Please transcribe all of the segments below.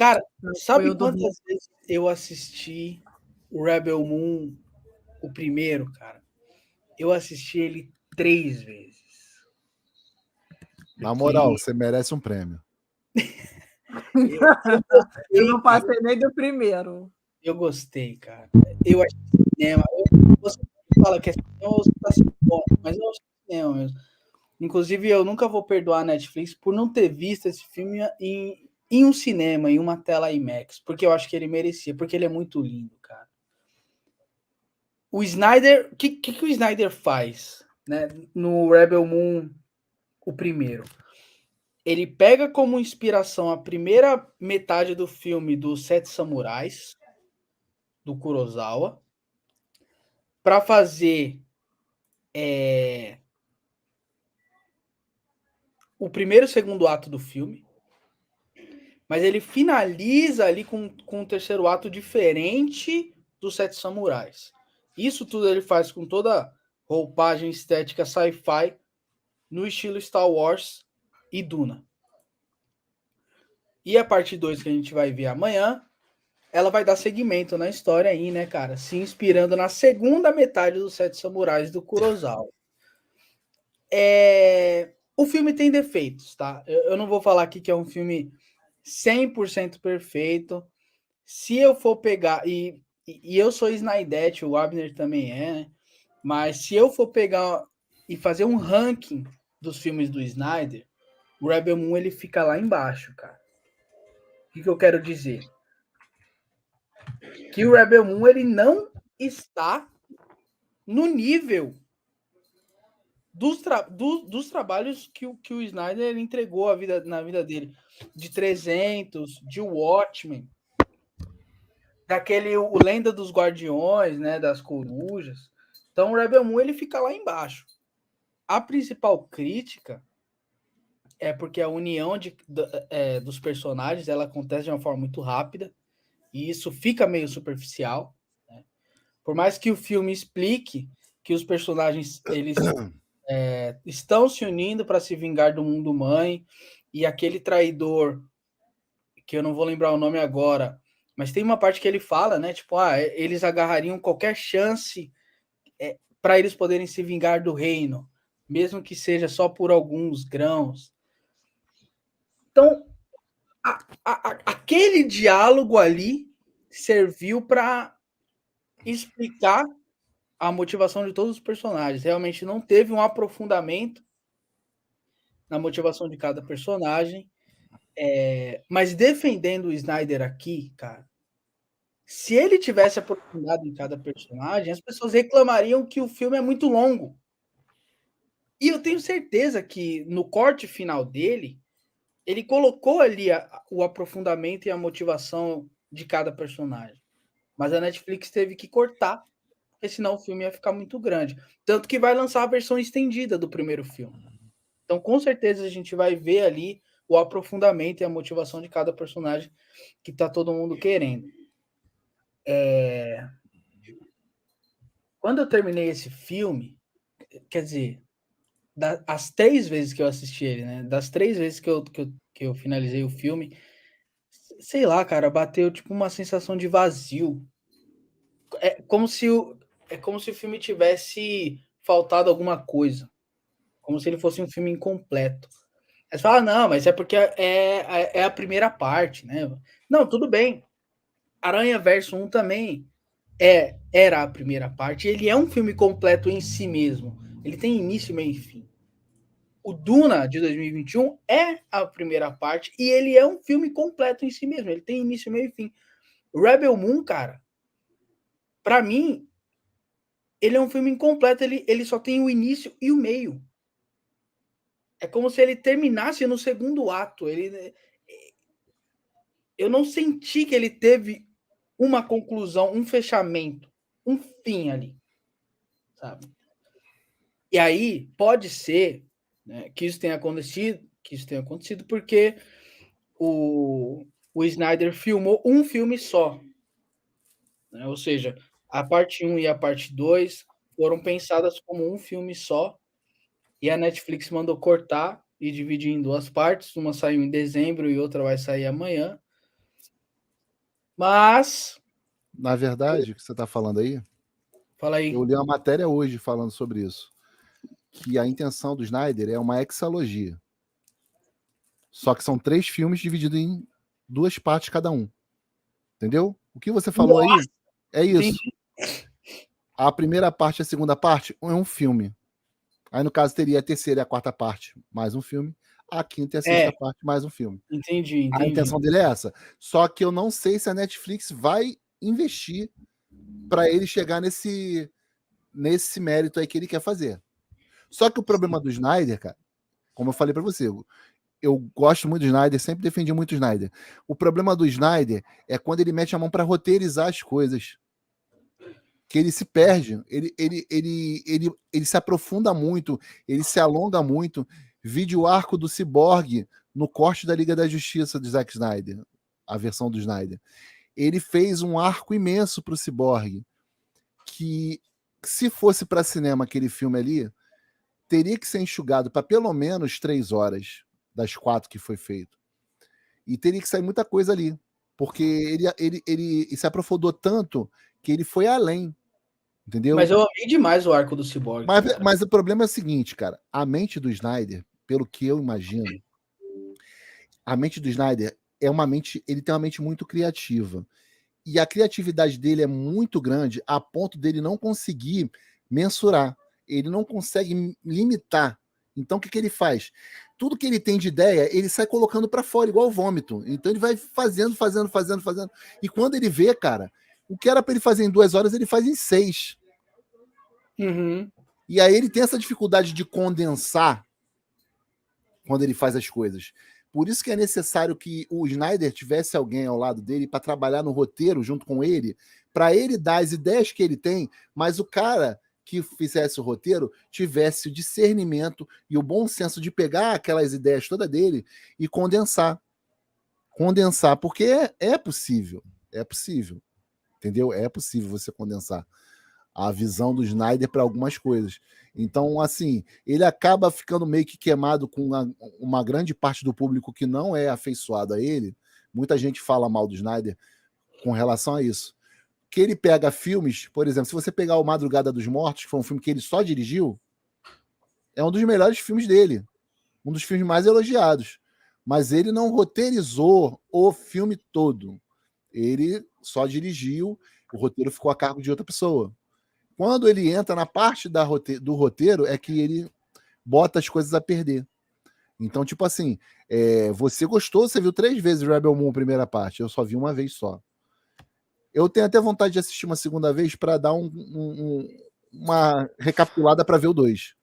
Cara, Foi sabe eu dormi. quantas vezes eu assisti o Rebel Moon, o primeiro, cara? Eu assisti ele 3 vezes. Na Porque moral, você merece um prêmio. eu Eu gostei, não cara. passei nem do primeiro. Eu gostei, cara. Eu achei cinema. Você fala que é cinema, você tá sendo bom, mas eu achei cinema mesmo. Inclusive, eu nunca vou perdoar a Netflix por não ter visto esse filme em um cinema, em uma tela IMAX, porque eu acho que ele merecia, porque ele é muito lindo, cara. O Snyder, o que o Snyder faz, né, no Rebel Moon, o primeiro? Ele pega como inspiração a primeira metade do filme dos Sete Samurais, do Kurosawa, para fazer o primeiro e o segundo ato do filme, mas ele finaliza ali com um terceiro ato diferente dos Sete Samurais. Isso tudo ele faz com toda roupagem estética sci-fi no estilo Star Wars e Duna. E a parte 2 que a gente vai ver amanhã, ela vai dar seguimento na história aí, né, cara? Se inspirando na segunda metade dos Sete Samurais do Kurosawa. O filme tem defeitos, tá? Eu não vou falar aqui que é um filme 100% perfeito. Se eu for pegar, e eu sou Snydete, o Abner também é, né? Mas se eu for pegar e fazer um ranking dos filmes do Snyder, o Rebel Moon ele fica lá embaixo, cara. O que eu quero dizer? Que o Rebel Moon ele não está no nível dos trabalhos que o Snyder entregou na vida dele. De 300, de Watchmen, daquele o Lenda dos Guardiões, né, das Corujas. Então o Rebel Moon ele fica lá embaixo. A principal crítica é porque a união dos personagens ela acontece de uma forma muito rápida e isso fica meio superficial. Né? Por mais que o filme explique que os personagens eles estão se unindo para se vingar do mundo mãe e aquele traidor que eu não vou lembrar o nome agora, mas tem uma parte que ele fala, né? Tipo, eles agarrariam qualquer chance para eles poderem se vingar do reino, mesmo que seja só por alguns grãos. Então, aquele diálogo ali serviu para explicar a motivação de todos os personagens. Realmente não teve um aprofundamento na motivação de cada personagem. Mas defendendo o Snyder aqui, cara, se ele tivesse aprofundado em cada personagem, as pessoas reclamariam que o filme é muito longo. E eu tenho certeza que no corte final dele, ele colocou ali o aprofundamento e a motivação de cada personagem. Mas a Netflix teve que cortar, porque senão o filme ia ficar muito grande. Tanto que vai lançar a versão estendida do primeiro filme. Então, com certeza, a gente vai ver ali o aprofundamento e a motivação de cada personagem que tá todo mundo querendo. Quando eu terminei esse filme, quer dizer, as 3 vezes que eu assisti ele, né? Das 3 vezes que eu finalizei o filme, sei lá, cara, bateu tipo uma sensação de vazio. É como se o filme tivesse faltado alguma coisa. Como se ele fosse um filme incompleto. Aí você fala, não, mas é porque é a primeira parte, né? Não, tudo bem. Aranha Verso 1 também era a primeira parte. Ele é um filme completo em si mesmo. Ele tem início, meio e fim. O Duna, de 2021, é a primeira parte e ele é um filme completo em si mesmo. Ele tem início, meio e fim. O Rebel Moon, cara, pra mim, ele é um filme incompleto. Ele só tem o início e o meio. É como se ele terminasse no segundo ato. Eu não senti que ele teve uma conclusão, um fechamento, um fim ali, sabe? E aí pode ser, né, que isso tenha acontecido porque o Snyder filmou um filme só, né? Ou seja, a parte 1 e a parte 2 foram pensadas como um filme só e a Netflix mandou cortar e dividir em 2 partes, uma saiu em dezembro e outra vai sair amanhã. Mas, Na verdade, o que você está falando aí, fala eu aí. li uma matéria hoje falando sobre isso, que a intenção do Snyder é uma hexalogia. Só que são 3 filmes divididos em 2 partes cada um. Entendeu? O que você falou aí Nossa, é isso. entendi. A primeira parte e a segunda parte é um filme. Aí, no caso, teria a terceira e a quarta parte, mais um filme. A quinta e a sexta É, parte, mais um filme. A entendi. intenção dele é essa. Só que eu não sei se a Netflix vai investir para ele chegar nesse mérito aí que ele quer fazer. Só que o problema do Snyder, cara, como eu falei para você, eu gosto muito do Snyder, sempre defendi muito o Snyder. O problema do Snyder é quando ele mete a mão para roteirizar as coisas. Que ele se perde, ele se aprofunda muito, ele se alonga muito. Vide o arco do Cyborg no corte da Liga da Justiça do Zack Snyder, a versão do Snyder. Ele fez um arco imenso para o Cyborg, que se fosse para cinema aquele filme ali, teria que ser enxugado para pelo menos 3 horas das 4 que foi feito. E teria que sair muita coisa ali, porque ele se aprofundou tanto que ele foi além, entendeu? Mas eu amei demais o arco do Cyborg, Mas, cara. mas o problema é o seguinte, cara. A mente do Snyder, pelo que eu imagino, a mente do Snyder é uma mente. Ele tem uma mente muito criativa. E a criatividade dele é muito grande a ponto dele não conseguir mensurar. Ele não consegue limitar. Então, o que ele faz? Tudo que ele tem de ideia, ele sai colocando para fora, igual vômito. Então, ele vai fazendo. E quando ele vê, cara, o que era para ele fazer em 2 horas, ele faz em 6. Uhum. E aí ele tem essa dificuldade de condensar quando ele faz as coisas. Por isso que é necessário que o Snyder tivesse alguém ao lado dele para trabalhar no roteiro junto com ele, para ele dar as ideias que ele tem, mas o cara que fizesse o roteiro tivesse o discernimento e o bom senso de pegar aquelas ideias todas dele e condensar. Condensar, porque é possível. É possível. Entendeu? É possível você condensar a visão do Snyder para algumas coisas. Então, assim, ele acaba ficando meio que queimado com uma grande parte do público que não é afeiçoado a ele. Muita gente fala mal do Snyder com relação a isso. Que ele pega filmes, por exemplo, se você pegar o Madrugada dos Mortos, que foi um filme que ele só dirigiu, é um dos melhores filmes dele, um dos filmes mais elogiados. Mas ele não roteirizou o filme todo. Ele só dirigiu, o roteiro ficou a cargo de outra pessoa. Quando ele entra na parte do roteiro, é que ele bota as coisas a perder. Então, tipo assim, você gostou, você viu 3 vezes Rebel Moon, primeira parte. Eu só vi uma vez só. Eu tenho até vontade de assistir uma segunda vez para dar uma recapitulada para ver o 2.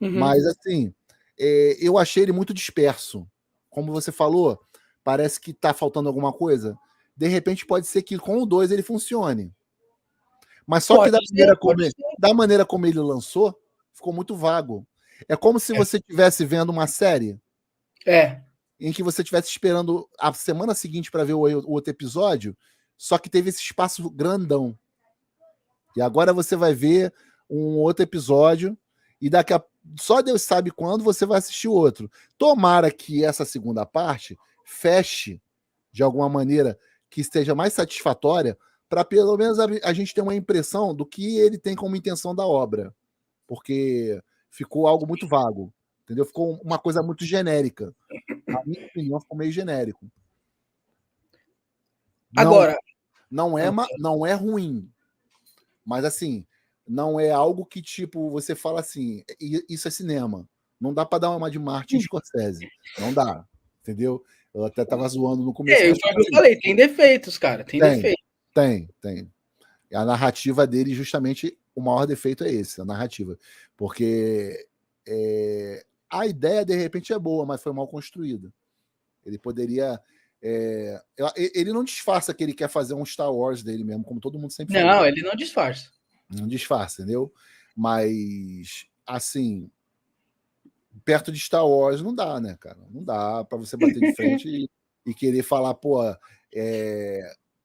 Uhum. Mas, assim, eu achei ele muito disperso. Como você falou, parece que tá faltando alguma coisa. De repente, pode ser que com o 2 ele funcione. Mas só que Pode ser, pode ser. da maneira como ele lançou, ficou muito vago. É como se É. você estivesse vendo uma série É. em que você estivesse esperando a semana seguinte para ver o outro episódio, só que teve esse espaço grandão. E agora você vai ver um outro episódio e só Deus sabe quando você vai assistir o outro. Tomara que essa segunda parte feche de alguma maneira que esteja mais satisfatória para pelo menos a gente ter uma impressão do que ele tem como intenção da obra, porque ficou algo muito vago, entendeu? Ficou uma coisa muito genérica. Na minha opinião, ficou meio genérico. Não, Agora, não é ruim, mas assim, não é algo que tipo você fala assim, isso é cinema. Não dá para dar uma de Martin Scorsese, não dá, entendeu? Eu até tava zoando no começo, mas foi tipo o que eu assim, falei, tem defeitos, cara, tem tem, defeito. tem. A narrativa dele, justamente, o maior defeito é esse, a narrativa. Porque a ideia, de repente, é boa, mas foi mal construída. Ele poderia. Ele não disfarça que ele quer fazer um Star Wars dele mesmo, como todo mundo sempre falou. Não, ele não disfarça. Não disfarça, entendeu? Mas, assim, perto de Star Wars não dá, né, cara? Não dá para você bater de frente e querer falar, pô,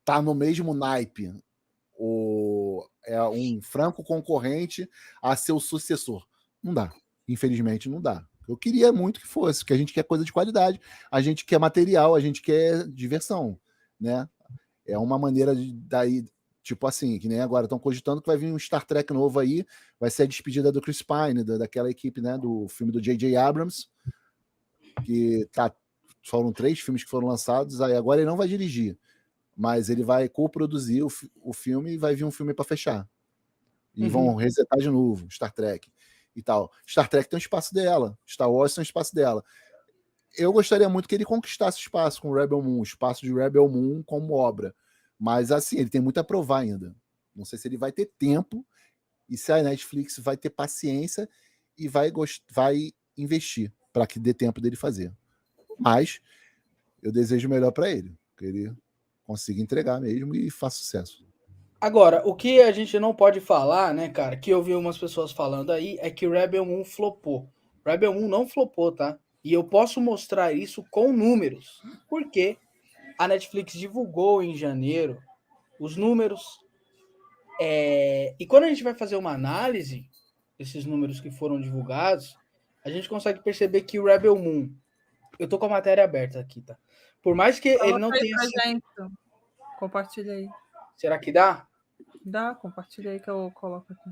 tá no mesmo naipe. É um franco concorrente a seu sucessor. Não dá. Infelizmente, não dá. Eu queria muito que fosse, porque a gente quer coisa de qualidade, a gente quer material, a gente quer diversão, né? É uma maneira de daí, tipo assim, que nem agora estão cogitando que vai vir um Star Trek novo aí, vai ser a despedida do Chris Pine, daquela equipe, né, do filme do J.J. Abrams, que foram 3 filmes que foram lançados, aí agora ele não vai dirigir, mas ele vai co-produzir o filme e vai vir um filme para fechar. E vão resetar de novo, Star Trek e tal. Star Trek tem um espaço dela, Star Wars tem um espaço dela. Eu gostaria muito que ele conquistasse espaço com Rebel Moon, espaço de Rebel Moon como obra. Mas, assim, ele tem muito a provar ainda. Não sei se ele vai ter tempo e se a Netflix vai ter paciência e vai investir para que dê tempo dele fazer. Mas eu desejo o melhor para ele, que ele consiga entregar mesmo e faça sucesso. Agora, o que a gente não pode falar, né, cara, que eu vi umas pessoas falando aí, é que Rebel Moon flopou. Rebel Moon não flopou, tá? E eu posso mostrar isso com números. Porque a Netflix divulgou em janeiro os números. E quando a gente vai fazer uma análise desses números que foram divulgados, a gente consegue perceber que o Rebel Moon. Eu tô com a matéria aberta aqui, tá? Por mais que ele não tenha sido. Gente. Compartilha aí. Será que dá? Dá, compartilha aí que eu coloco aqui.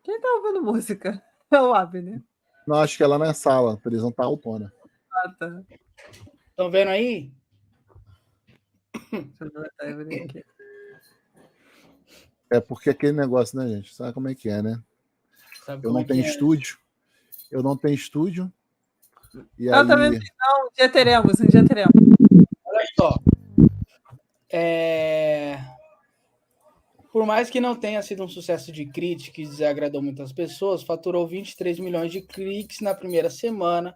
Quem tá ouvindo música? É o Abner. Não, acho que ela na sala, a televisão tá autona. Ah, tá. Estão vendo aí? Deixa eu botar Evelyn aqui. É porque aquele negócio, né, gente? Sabe como é que é, né? Sabe Eu como não é que tenho é? estúdio. Eu não tenho estúdio. E Eu aí... também não. Um dia teremos. Olha só. Por mais que não tenha sido um sucesso de crítica e desagradou muitas pessoas, faturou 23 milhões de cliques na primeira semana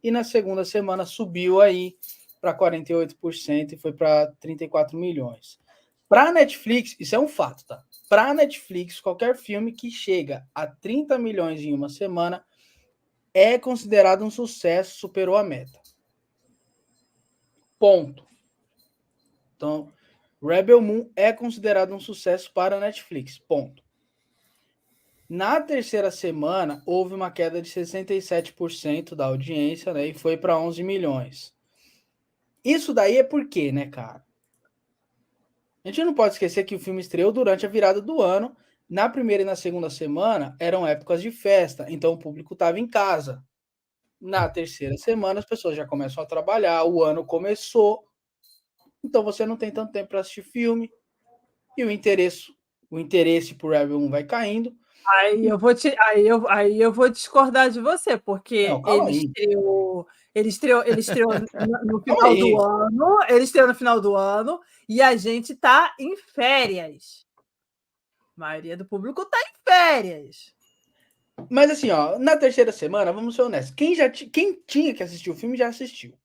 e na segunda semana subiu aí para 48% e foi para 34 milhões. Para a Netflix, isso é um fato, tá? Para a Netflix, qualquer filme que chega a 30 milhões em uma semana é considerado um sucesso, superou a meta. Ponto. Então, Rebel Moon é considerado um sucesso para a Netflix. Ponto. Na terceira semana, houve uma queda de 67% da audiência, né? E foi para 11 milhões. Isso daí é por quê, né, cara? A gente não pode esquecer que o filme estreou durante a virada do ano. Na primeira e na segunda semana eram épocas de festa, então o público estava em casa. Na terceira semana as pessoas já começam a trabalhar, o ano começou, então você não tem tanto tempo para assistir filme e o interesse por Rebel 1 vai caindo. Aí eu vou discordar de você, porque Não, calma aí. Ele estreou no final do ano, ele estreou no final do ano e a gente está em férias. A maioria do público está em férias. Mas assim, ó, na terceira semana, vamos ser honestos, quem tinha que assistir o filme já assistiu.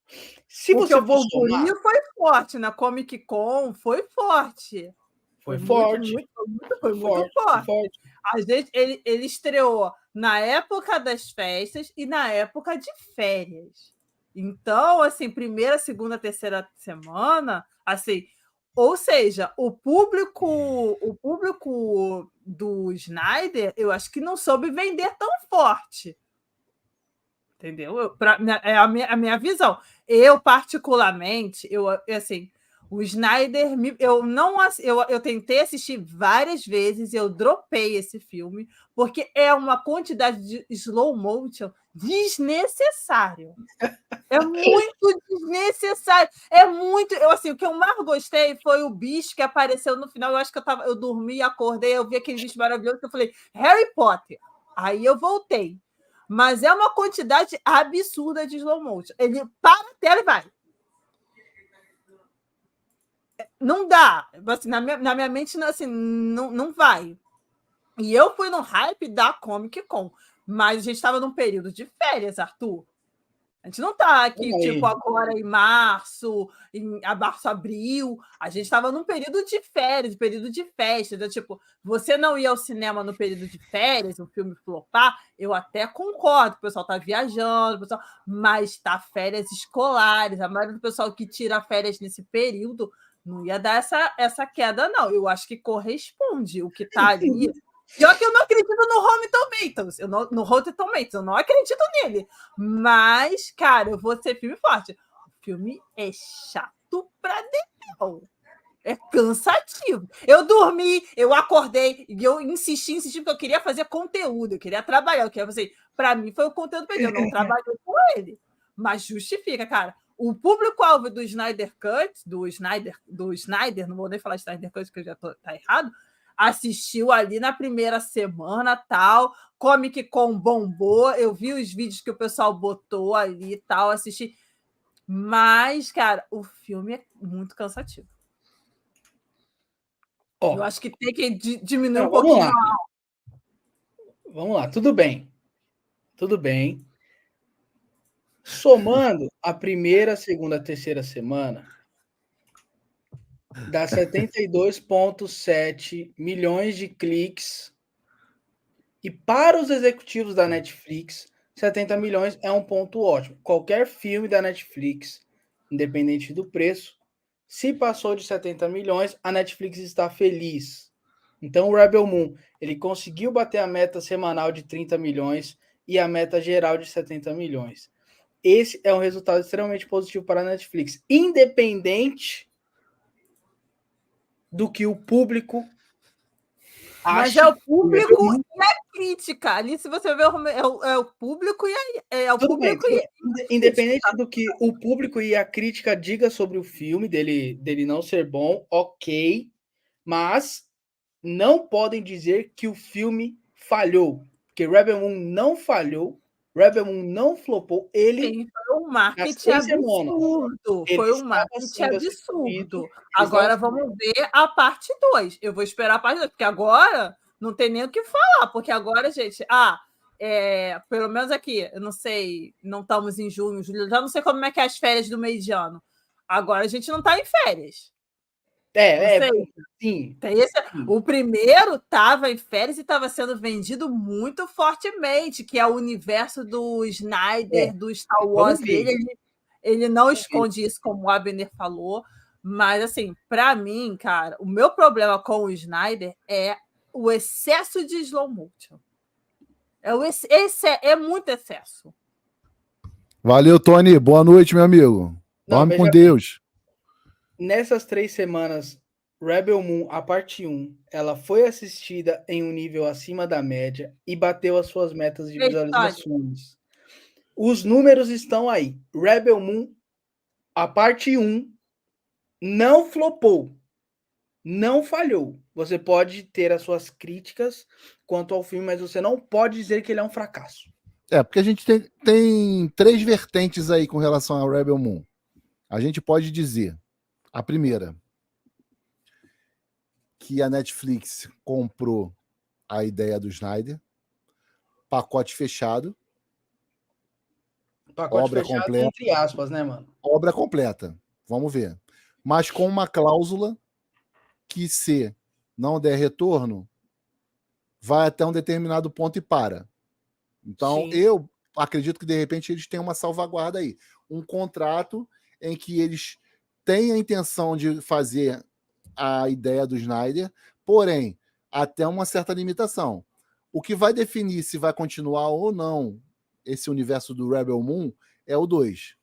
Se Porque você o burburinho foi forte, na Comic Con foi forte. Foi forte. Muito forte. A gente, ele estreou na época das festas e na época de férias. Então, assim, primeira, segunda, terceira semana, assim, ou seja, o público do Snyder, eu acho que não soube vender tão forte. Entendeu? É a minha visão. Particularmente, assim, o Snyder, eu tentei assistir várias vezes, eu dropei esse filme, porque é uma quantidade de slow motion desnecessário. É muito desnecessário. É muito. Assim, o que eu mais gostei foi o bicho que apareceu no final. Eu acho que eu dormi, acordei, eu vi aquele bicho maravilhoso que eu falei, Harry Potter. Aí eu voltei. Mas é uma quantidade absurda de slow motion. Ele para a tela e vai. Não dá. Assim, na minha mente, assim, não vai. E eu fui no hype da Comic Con. Mas a gente estava num período de férias, Arthur. A gente não está aqui, tipo, agora em março, abril. A gente estava num período de férias, período de festa. Então, tipo, você não ia ao cinema no período de férias, o filme flopar, eu até concordo, o pessoal está viajando, mas está férias escolares. A maioria do pessoal que tira férias nesse período não ia dar essa queda, não. Eu acho que corresponde o que está ali. Pior que eu não acredito no Rotten Tomatoes. No Rotten Tomatoes, eu não acredito nele. Mas, cara, eu vou ser filme forte. O filme é chato pra Deus. É cansativo. Eu dormi, eu acordei, e eu insisti, porque eu queria fazer conteúdo, eu queria trabalhar, eu queria fazer. Para mim foi o conteúdo perdido, eu não trabalhei com ele. Mas justifica, cara. O público-alvo do Snyder Cut, do Snyder, não vou nem falar Snyder Cut, que já tá errado, assistiu ali na primeira semana, tal, Comic Con bombou, eu vi os vídeos que o pessoal botou ali e tal, assisti. Mas, cara, o filme é muito cansativo. Eu acho que tem que diminuir um pouquinho. Vamos lá, tudo bem. Tudo bem. Somando a primeira, segunda, terceira semana, dá 72,7 milhões de cliques. E para os executivos da Netflix, 70 milhões é um ponto ótimo. Qualquer filme da Netflix, independente do preço, se passou de 70 milhões, a Netflix está feliz. Então, o Rebel Moon, ele conseguiu bater a meta semanal de 30 milhões e a meta geral de 70 milhões. Esse é um resultado extremamente positivo para a Netflix, independente do que o público acha. Mas é o público e a crítica. Ali, se você ver, é o público e o Tudo público bem. Independente do que o público e a crítica diga sobre o filme, dele não ser bom, ok, mas não podem dizer que o filme falhou, porque Rebel Moon não falhou, Rebel Moon não flopou, ele foi um marketing absurdo. Foi um marketing absurdo. Agora vamos ver a parte 2. Eu vou esperar a parte 2, porque agora não tem nem o que falar, porque agora, gente, pelo menos aqui, eu não sei, não estamos em junho, julho, já não sei como é que é as férias do meio de ano. Agora a gente não está em férias. Sim. O primeiro estava em férias e estava sendo vendido muito fortemente, que é o universo do Snyder, do Star Wars dele. Ele não esconde isso, como o Abner falou, mas, assim, para mim, cara, o meu problema com o Snyder é o excesso de slow motion. É muito excesso. Valeu, Tony. Boa noite, meu amigo. Dorme com Deus. Nessas 3 semanas, Rebel Moon, a parte 1, ela foi assistida em um nível acima da média e bateu as suas metas de visualizações. Os números estão aí. Rebel Moon, a parte 1, não flopou. Não falhou. Você pode ter as suas críticas quanto ao filme, mas você não pode dizer que ele é um fracasso. Porque a gente tem 3 vertentes aí com relação ao Rebel Moon. A gente pode dizer, a primeira, que a Netflix comprou a ideia do Snyder, pacote fechado. Pacote obra fechado, completa, entre aspas, né, mano? Obra completa, vamos ver. Mas com uma cláusula que, se não der retorno, vai até um determinado ponto e para. Então, sim, eu acredito que, de repente, eles têm uma salvaguarda aí. Um contrato em que eles têm a intenção de fazer a ideia do Snyder, porém, até uma certa limitação. O que vai definir se vai continuar ou não esse universo do Rebel Moon é o 2.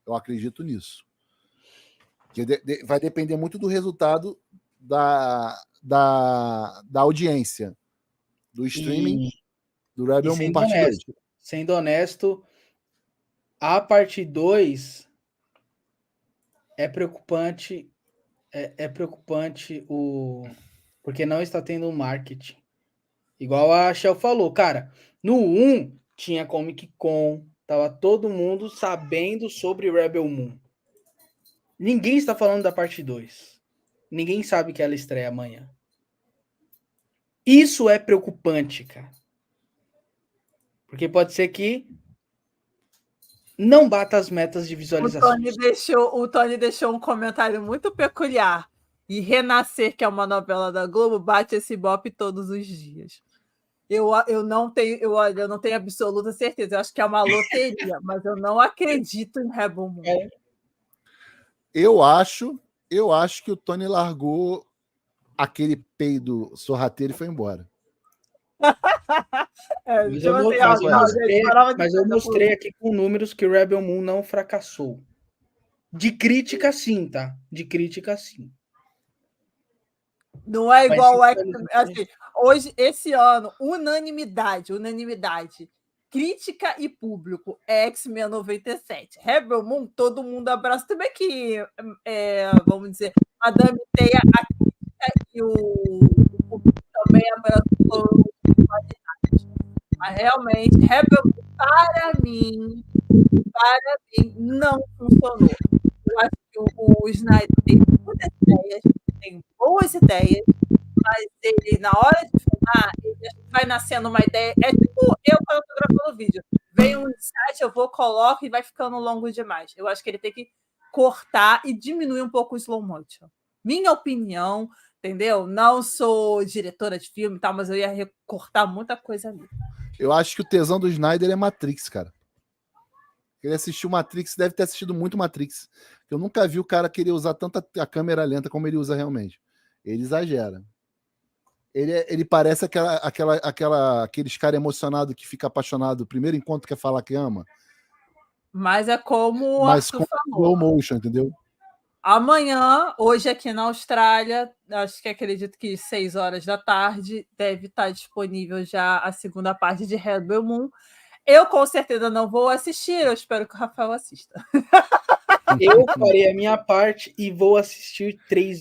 Eu acredito nisso. Que vai depender muito do resultado da audiência, do streaming do Rebel Moon parte 2. Sendo honesto, a parte 2 é preocupante. É preocupante porque não está tendo um marketing. Igual a Shell falou, cara, no 1 tinha Comic Con, tava todo mundo sabendo sobre Rebel Moon. Ninguém está falando da parte 2. Ninguém sabe que ela estreia amanhã. Isso é preocupante, cara. Porque pode ser que não bata as metas de visualização. O Tony deixou um comentário muito peculiar. E Renascer, que é uma novela da Globo, bate esse bope todos os dias. Eu não tenho absoluta certeza. Eu acho que é uma loteria, mas eu não acredito em Rebel Moon. Eu acho que o Tony largou aquele peido sorrateiro e foi embora. Mas eu mostrei aqui com números que Rebel Moon não fracassou. De crítica, sim, tá? De crítica, sim. Não é igual assim, hoje, esse ano, unanimidade. Crítica e público, X-Men 97. Rebel Moon, todo mundo abraça. Também que, vamos dizer, Madame Teia, a crítica e o público também abraçou. Mas realmente, Rebel Moon, para mim, não funcionou. Eu acho que o Snyder tem boas ideias, mas ele, na hora de filmar, ele vai nascendo uma ideia. É tipo eu quando estou gravando vídeo. Vem um insight, eu vou, coloco e vai ficando longo demais. Eu acho que ele tem que cortar e diminuir um pouco o slow motion. Minha opinião, entendeu? Não sou diretora de filme, tal, mas eu ia recortar muita coisa ali. Eu acho que o tesão do Snyder é Matrix, cara. Ele assistiu Matrix, deve ter assistido muito Matrix. Eu nunca vi o cara querer usar tanta a câmera lenta como ele usa realmente. Ele exagera. Ele parece aqueles caras emocionados que fica apaixonado no primeiro encontro, quer falar que ama. Mas é como o Arthur falou. Slow motion, entendeu? Amanhã, hoje aqui na Austrália, acho que acredito que 6 horas da tarde, deve estar disponível já a segunda parte de Rebel Moon. Eu com certeza não vou assistir, eu espero que o Rafael assista. Eu farei a minha parte e vou assistir 3